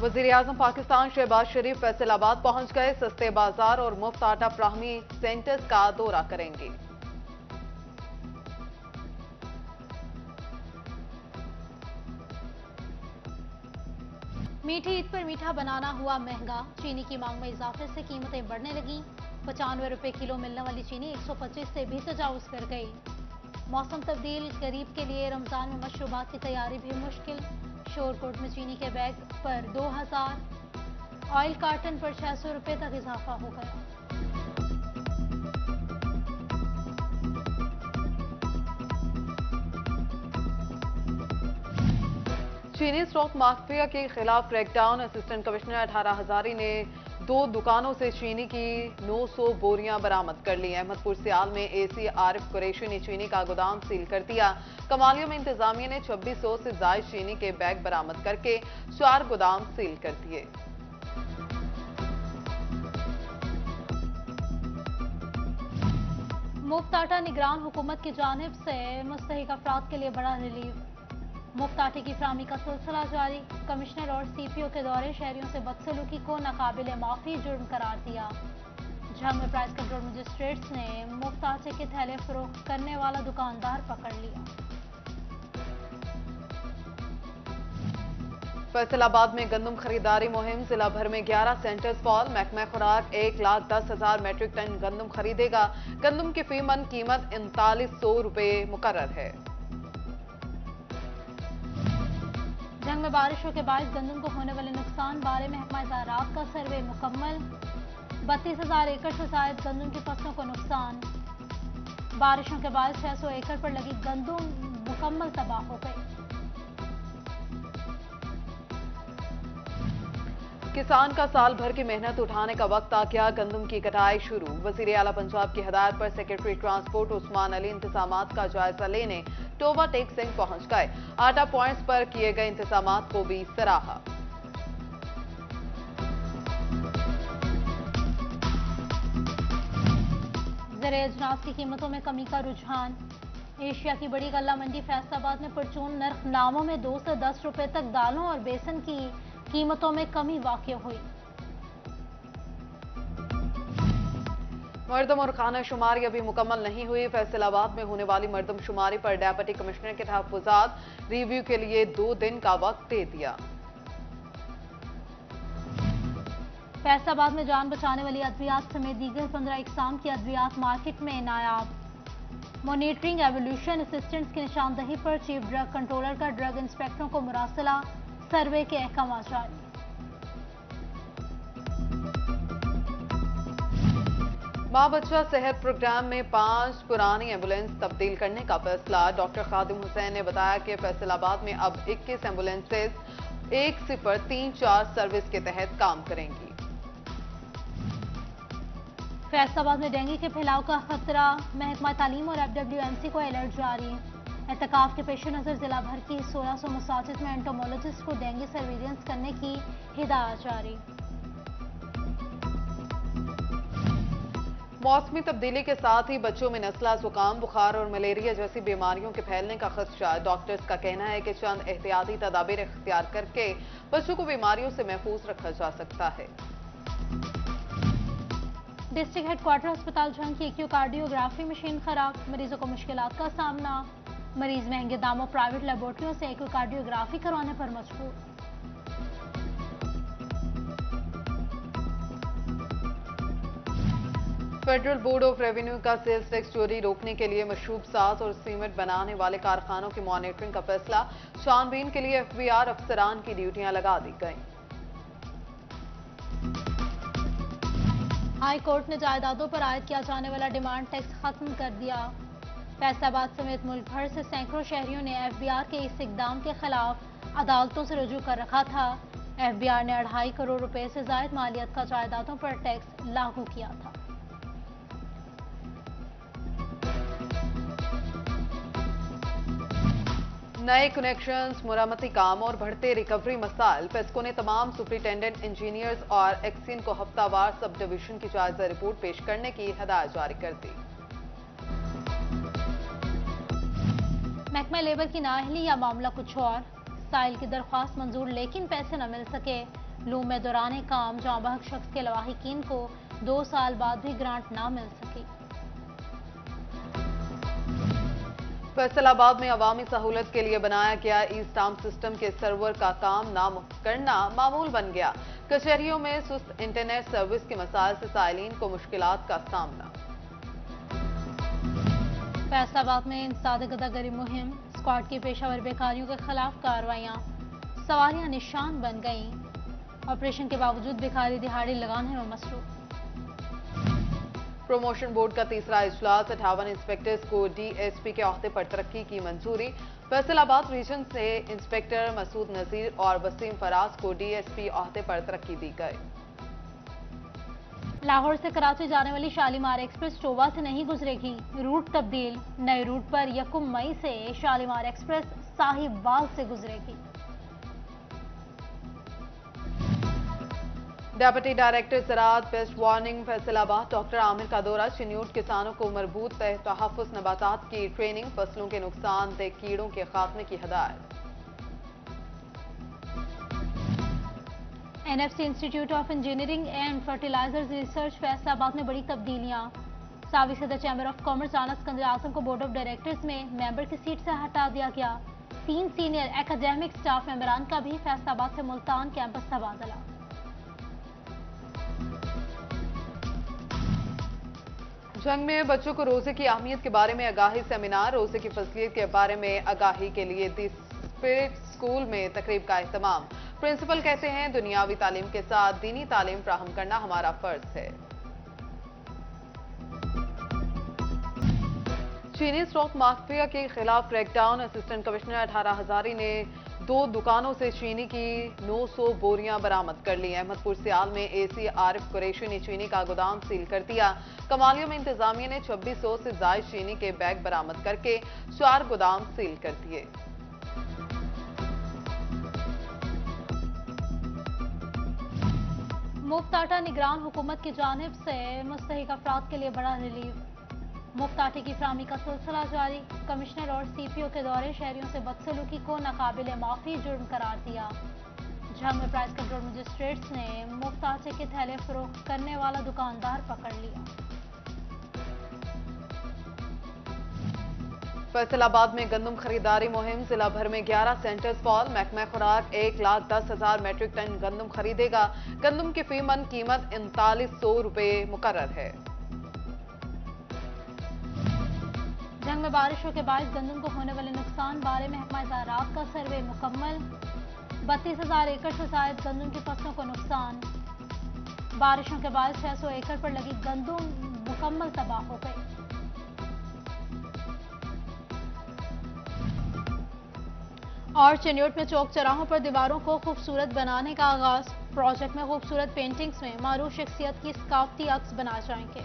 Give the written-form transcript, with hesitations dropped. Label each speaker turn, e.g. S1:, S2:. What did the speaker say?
S1: वजीर-ए-आजम पाकिस्तान शहबाज शरीफ फैसलाबाद पहुंच गए। सस्ते बाजार और मुफ्त आटा फ्राहमी सेंटर्स का दौरा करेंगे।
S2: मीठी ईद पर मीठा बनाना हुआ महंगा। चीनी की मांग में इजाफे से कीमतें बढ़ने लगी। 95 रुपए किलो मिलने वाली चीनी 125 से भी तजावुज कर गई। मौसम तब्दील, गरीब के लिए रमजान में मशरूबात की तैयारी भी मुश्किल। शोरकोट में चीनी के बैग पर 2000, ऑयल कार्टन पर 600 रुपए तक इजाफा हो गया।
S1: चीनी स्टॉक माफिया के खिलाफ क्रैकडाउन। असिस्टेंट कमिश्नर 18 हजारी ने 2 दुकानों से चीनी की 900 बोरियां बरामद कर ली। अहमदपुर सियाल में एसी आरिफ कुरैशी ने चीनी का गोदाम सील कर दिया। कमालिया में इंतजामिया ने 2600 से जायद चीनी के बैग बरामद करके 4 गोदाम सील कर दिए।
S2: मुफ्त आटा निगरान हुकूमत की जानिब से मुस्तहिक अफराद के लिए बड़ा रिलीफ। मुफ्त आटे की फ्राहमी का सिलसिला जारी। कमिश्नर और सीपीओ के दौरे शहरियों से बदसलूकी को नाकाबिले माफी जुर्म करार दिया। झंग में प्राइस कंट्रोल मजिस्ट्रेट्स ने मुफ्त आटे के थैले फरोख्त करने वाला दुकानदार पकड़ लिया।
S1: फैसलाबाद में गंदम खरीदारी मुहिम। जिला भर में 11 सेंटर्स फॉल। महकमा खुराक 1,10,000 मैट्रिक टन गंदम खरीदेगा। गंदम की फी मन कीमत 3900 रुपए मुकर्रर है।
S2: जंग में बारिशों के बायस गंदम को होने वाले नुकसान बारे महकमा ज़राअत का सर्वे मुकम्मल। 32,000 एकड़ से जायद गंदम की फसलों को नुकसान। बारिशों के बायस 600 एकड़ पर लगी गंदम मुकम्मल तबाह हो गई।
S1: किसान का साल भर की मेहनत उठाने का वक्त आ गया। गंदम की कटाई शुरू। वजीर आला पंजाब की हिदायत पर सेक्रेटरी ट्रांसपोर्ट उस्मान अली इंतजामात का जायजा लेने टोबा टेक सिंह पहुंच गए। आटा पॉइंट्स पर किए गए इंतजामात को भी सराहा।
S2: ज़र अजनास की कीमतों में कमी का रुझान। एशिया की बड़ी गल्ला मंडी फैसलाबाद में परचून नर्ख नामों में 2 से 10 रुपए तक दालों और बेसन की कीमतों में कमी वाक़ हुई।
S1: मर्दम और खाना शुमारी अभी मुकम्मल नहीं हुई। फैसलाबाद में होने वाली मर्दम शुमारी पर डेप्यूटी कमिश्नर के तहफ़्फ़ुज़ात रिव्यू के लिए 2 दिन का वक्त दे दिया।
S2: फैसलाबाद में जान बचाने वाली अद्वियात समेत दीगर 15 इकसाम की अद्वियात मार्केट में नायाब। मॉनिटरिंग एवोल्यूशन असिस्टेंट्स की निशानदही पर चीफ ड्रग कंट्रोलर का ड्रग इंस्पेक्टरों को मुरासला। सर्वे के अहकाम जारी।
S1: मां बच्चा सेहत प्रोग्राम में 5 पुरानी एम्बुलेंस तब्दील करने का फैसला। डॉक्टर खादिम हुसैन ने बताया कि फैसलाबाद में अब 21 एम्बुलेंसेज 1034 सर्विस के तहत काम करेंगी।
S2: फैसलाबाद में डेंगू के फैलाव का खतरा। महकमा तालीम और FWMC को अलर्ट जारी। एहतिकाफ के पेश नजर जिला भर की 1600 मसाजिद में एंटोमोलॉजिस्ट को डेंगू सर्विलेंस करने की हिदायत जारी।
S1: मौसमी तब्दीली के साथ ही बच्चों में नज़ला, जुकाम, बुखार और मलेरिया जैसी बीमारियों के फैलने का खदशा। डॉक्टर्स का कहना है कि चंद एहतियाती तदाबीर इख्तियार करके बच्चों को बीमारियों से महफूज रखा जा सकता है।
S2: डिस्ट्रिक्ट हेडक्वार्टर अस्पताल झंग की एक्यूकार्डियोग्राफी मशीन खराब। मरीजों को मुश्किलात का सामना। मरीज महंगे दामों प्राइवेट लेबोरेटरियों से एक्यूकार्डियोग्राफी करवाने पर मजबूर।
S1: फेडरल बोर्ड ऑफ रेवेन्यू का सेल्स टैक्स चोरी रोकने के लिए मशरूब साज और सीमेंट बनाने वाले कारखानों की मॉनिटरिंग का फैसला। छानबीन के लिए FBR अफसरान की ड्यूटियां लगा दी गईं।
S2: हाई कोर्ट ने जायदादों पर आयद किया जाने वाला डिमांड टैक्स खत्म कर दिया। फैसलाबाद समेत मुल्क भर से सैकड़ों शहरियों ने FBR के इस इकदाम के खिलाफ अदालतों से रुजू कर रखा था। FBR ने 2.5 करोड़ रुपए से जायद मालियत का जायदादों पर टैक्स लागू किया था।
S1: नए कनेक्शंस, मुरम्मती काम और बढ़ते रिकवरी मसाइल। पेस्को ने तमाम सुपरिटेंडेंट इंजीनियर्स और एक्सिन को हफ्तावार सब डिवीजन की जायजा रिपोर्ट पेश करने की हिदायत जारी कर दी।
S2: महकमा लेबर की नाअहली या मामला कुछ और। साइल की दरख्वास्त मंजूर लेकिन पैसे न मिल सके। लूम में दौरान काम जाँ बहक शख्स के लवाहिकीन को 2 साल बाद भी ग्रांट ना मिल सकी।
S1: फैसलाबाद में अवामी सहूलत के लिए बनाया गया ई स्टाम्प सिस्टम के सर्वर का काम ना करना मामूल बन गया। कचहरियों में सुस्त इंटरनेट सर्विस के मसाइल से साइलिन को मुश्किलात का सामना।
S2: फैसलाबाद में इंसदाद गदागरी मुहिम, स्क्वाड की पेशावर बेकारियों के खिलाफ कार्रवाइयां, सवारियां निशान बन गईं। ऑपरेशन के बावजूद भिखारी दिहाड़ी लगाने में मसरूफ।
S1: प्रमोशन बोर्ड का तीसरा इजलास, 58 इंस्पेक्टर्स को डीएसपी के ओहदे पर तरक्की की मंजूरी। फैसलाबाद रीजन से इंस्पेक्टर मसूद नजीर और वसीम फराज को डीएसपी ओहदे पर तरक्की दी गई।
S2: लाहौर से कराची जाने वाली शालीमार एक्सप्रेस टोबा से नहीं गुजरेगी, रूट तब्दील। नए रूट पर 1 मई से शालीमार एक्सप्रेस साहिबबाग से गुजरेगी।
S1: डेप्यूटी डायरेक्टर ज़राअत pest warning Faisalabad, doctor Aamir का दौरा। चिन्यूट किसानों को मरबूत तहफ़्फ़ुज़ नबातात की ट्रेनिंग, फसलों के नुकसानदेह कीड़ों के खात्मे की हिदायत।
S2: NFC institute of engineering and fertilisers research Faisalabad में बड़ी तब्दीलियां। साबिक़ सदर chamber of commerce Rana Sikandar Azam को बोर्ड ऑफ डायरेक्टर्स में मेंबर की सीट से हटा दिया गया। 3 सीनियर एकेडमिक स्टाफ मेंबरान का भी फैसलाबाद से मुल्तान कैंपस तबादला।
S1: जंग में बच्चों को रोजे की अहमियत के बारे में आगाही सेमिनार, रोजे की फजीलत के बारे में आगाही के लिए दी स्पिरिट स्कूल में तकरीब का एहतमाम। प्रिंसिपल कहते हैं दुनियावी तालीम के साथ दीनी तालीम फ्राहम करना हमारा फर्ज है। चीनी स्टॉक माफिया के खिलाफ क्रैकडाउन, असिस्टेंट कमिश्नर 18 हजारी ने 2 दुकानों से चीनी की 900 बोरियां बरामद कर ली। अहमदपुर सियाल में एसी आरिफ कुरैशी ने चीनी का गोदाम सील कर दिया। कमालिया में इंतजामिया ने 2600 से जायद चीनी के बैग बरामद करके 4 गोदाम सील कर दिए।
S2: मुफ्त आटा निगरान हुकूमत की जानिब से मुस्तहिक अफराद के लिए बड़ा रिलीफ। मुफ्त आटे की फराहमी का सिलसिला जारी। कमिश्नर और सीपीओ के दौरे शहरियों से बदसलूकी को नाकाबिले माफी जुर्म करार दिया। झंग में प्राइस कंट्रोल मजिस्ट्रेट्स ने मुफ्त आटे के थैले फरोख्त करने वाला दुकानदार पकड़ लिया।
S1: फैसलाबाद में गंदम खरीदारी मुहिम, जिला भर में 11 सेंटर्स फॉल। महकमा खुराक 1,10,000 मैट्रिक टन गंदम खरीदेगा। गंदम की फी मन कीमत 3900 रुपए मुकर्रर है।
S2: जंग में बारिशों के बायस गंदम को होने वाले नुकसान बारे महकमा ज़राअत का सर्वे मुकम्मल। 32,000 एकड़ से जायद गंदम की फसलों को नुकसान। बारिशों के बायस 600 एकड़ पर लगी गंदम मुकम्मल तबाह हो गई। और चिन्यूट में चौक चौराहों पर दीवारों को खूबसूरत बनाने का आगाज। प्रोजेक्ट में खूबसूरत पेंटिंग्स में मारूफ शख्सियत की सकाफती अक्स बनाए जाएंगे।